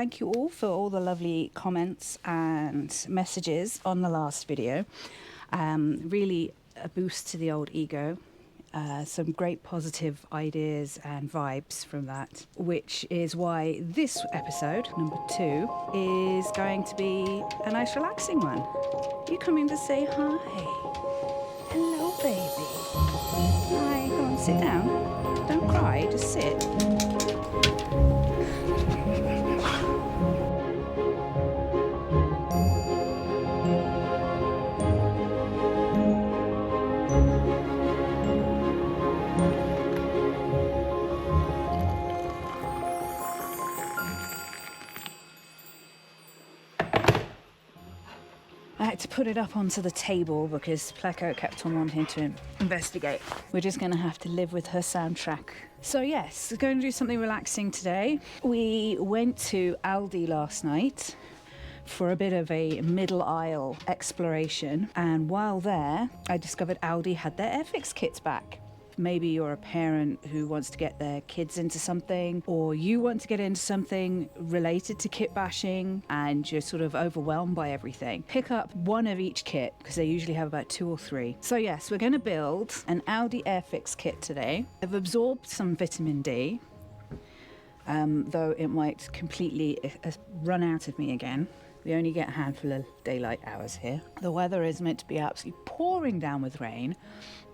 Thank you all for all the lovely comments and messages on the last video. Really a boost to the old ego. Some great positive ideas and vibes from that, which is why this episode, number 2, is going to be a nice relaxing one. You coming to say hi? Hello, baby. Hi, go on, sit down. Don't cry, just sit. I had to put it up onto the table because Pleco kept on wanting to investigate. We're just going to have to live with her soundtrack. So yes, we're going to do something relaxing today. We went to Aldi last night for a bit of a middle aisle exploration, and while there I discovered Aldi had their Airfix kits back. Maybe you're a parent who wants to get their kids into something, or you want to get into something related to kit bashing and you're sort of overwhelmed by everything. Pick up one of each kit because they usually have about 2 or 3. So yes, we're going to build an Aldi Airfix kit today. I've absorbed some vitamin D, though it might completely run out of me again. We only get a handful of daylight hours here. The weather is meant to be absolutely pouring down with rain,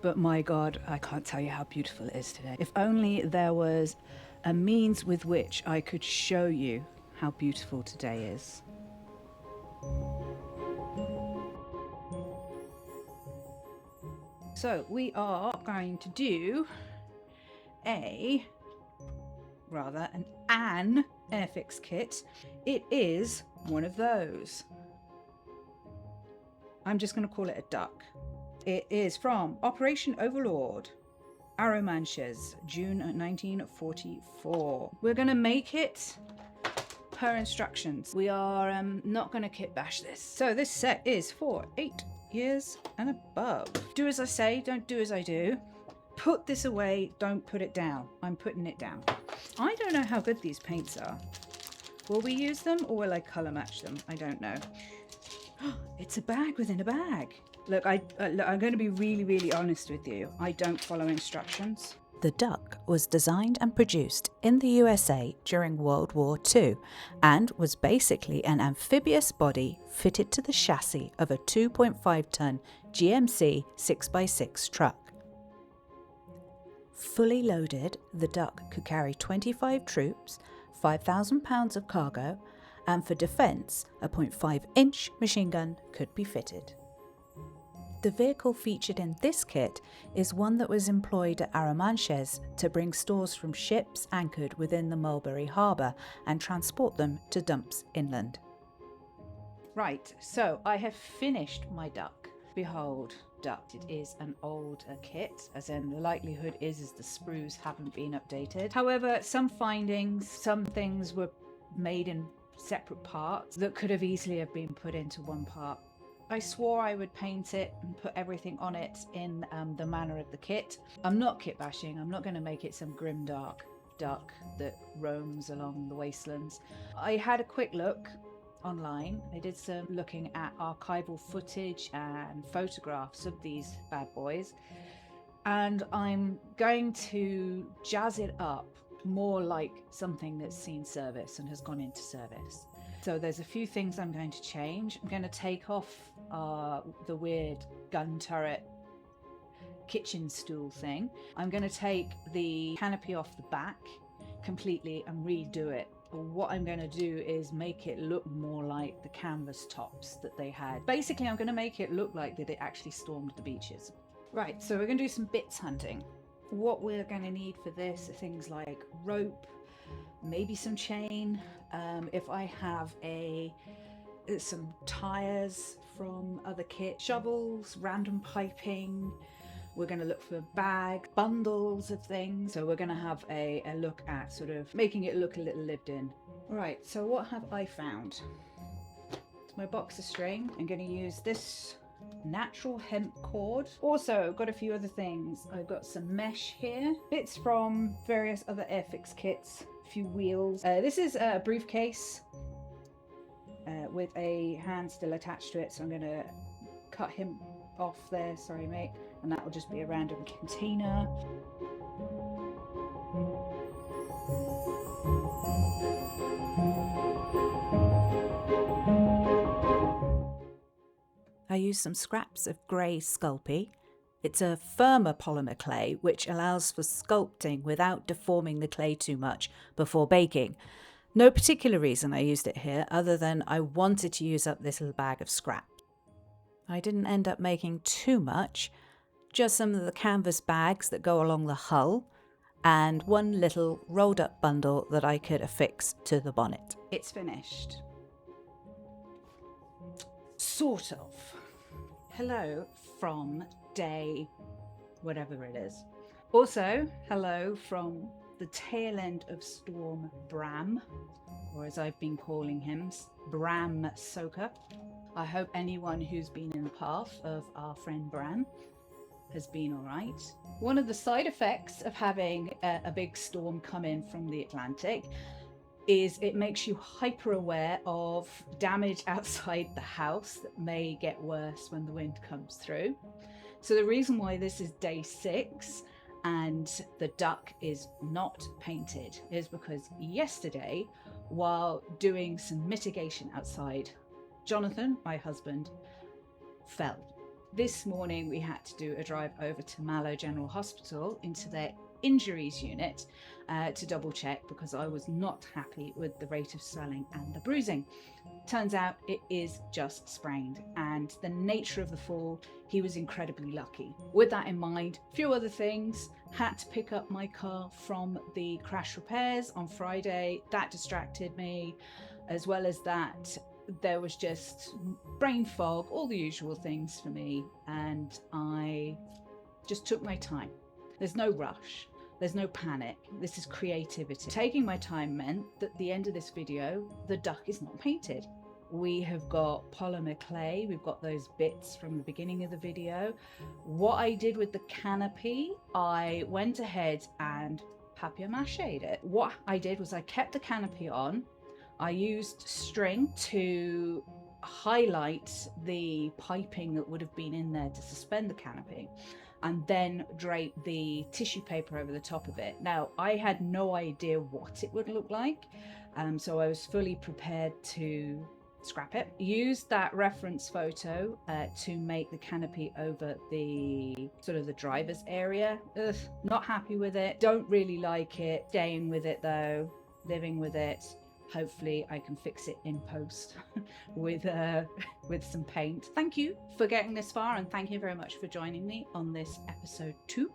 but my God, I can't tell you how beautiful it is today. If only there was a means with which I could show you how beautiful today is. So we are going to do an Airfix kit. It is one of those. I'm just going to call it a duck. It is from Operation Overlord, Arromanches, June 1944. We're going to make it per instructions. We are not going to kit bash this. So this set is for 8 years and above. Do as I say, don't do as I do. Put this away, don't put it down. I'm putting it down. I don't know how good these paints are. Will we use them or will I colour match them? I don't know. It's a bag within a bag. Look, I'm going to be really, really honest with you. I don't follow instructions. The duck was designed and produced in the USA during World War II and was basically an amphibious body fitted to the chassis of a 2.5-ton GMC 6x6 truck. Fully loaded, the duck could carry 25 troops, 5,000 pounds of cargo, and for defence, a .5-inch machine gun could be fitted. The vehicle featured in this kit is one that was employed at Arromanches to bring stores from ships anchored within the Mulberry Harbour and transport them to dumps inland. Right, so I have finished my duck. Behold, duck. It is an older kit, as in the likelihood is the sprues haven't been updated. However, some findings, some things were made in separate parts that could have easily have been put into one part. I swore I would paint it and put everything on it in the manner of the kit. I'm not kit bashing. I'm not going to make it some grim dark duck that roams along the wastelands. I had a quick look online. I did some looking at archival footage and photographs of these bad boys, and I'm going to jazz it up more like something that's seen service and has gone into service. So there's a few things I'm going to change. I'm going to take off the weird gun turret kitchen stool thing. I'm going to take the canopy off the back completely and redo it. What I'm going to do is make it look more like the canvas tops that they had. Basically, I'm going to make it look like that it actually stormed the beaches. Right, so we're going to do some bits hunting. What we're going to need for this are things like rope, maybe some chain. If I have some tires from other kit, shovels, random piping. We're going to look for bags, bundles of things. So we're going to have a look at sort of making it look a little lived in. Right, so what have I found? It's my boxer string. I'm going to use this natural hemp cord. Also, I've got a few other things. I've got some mesh here, bits from various other Airfix kits, few wheels. This is a briefcase with a hand still attached to it, so I'm going to cut him off there, sorry mate, and that will just be a random container. I used some scraps of grey Sculpey. It's a firmer polymer clay which allows for sculpting without deforming the clay too much before baking. No particular reason I used it here other than I wanted to use up this little bag of scrap. I didn't end up making too much, just some of the canvas bags that go along the hull and one little rolled up bundle that I could affix to the bonnet. It's finished. Sort of. Hello from day whatever it is. Also, hello from the tail end of Storm Bram, or as I've been calling him, Bram Soaker. I hope anyone who's been in the path of our friend Bram has been all right. One of the side effects of having a big storm come in from the Atlantic is it makes you hyper aware of damage outside the house that may get worse when the wind comes through. So the reason why this is day 6 and the duck is not painted is because yesterday, while doing some mitigation outside, Jonathan, my husband, fell. This morning we had to do a drive over to Mallow General Hospital into their injuries unit to double check because I was not happy with the rate of swelling and the bruising. Turns out it is just sprained, and the nature of the fall, he was incredibly lucky. With that in mind, a few other things. Had to pick up my car from the crash repairs on Friday. That distracted me, as well as that there was just brain fog, all the usual things for me, and I just took my time. There's no rush. There's no panic. This is creativity. Taking my time meant that at the end of this video, the duck is not painted. We have got polymer clay. We've got those bits from the beginning of the video. What I did with the canopy, I went ahead and papier-mâché'd it. What I did was I kept the canopy on. I used string to highlight the piping that would have been in there to suspend the canopy, and then drape the tissue paper over the top of it. Now, I had no idea what it would look like, so I was fully prepared to scrap it. Used that reference photo to make the canopy over the sort of the driver's area. Ugh, not happy with it. Don't really like it. Staying with it though, living with it. Hopefully I can fix it in post with some paint. Thank you for getting this far, and thank you very much for joining me on this episode 2.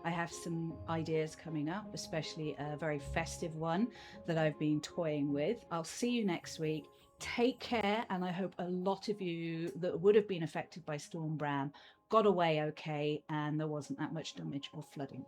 I have some ideas coming up, especially a very festive one that I've been toying with. I'll see you next week. Take care, and I hope a lot of you that would have been affected by Storm Bram got away okay and there wasn't that much damage or flooding.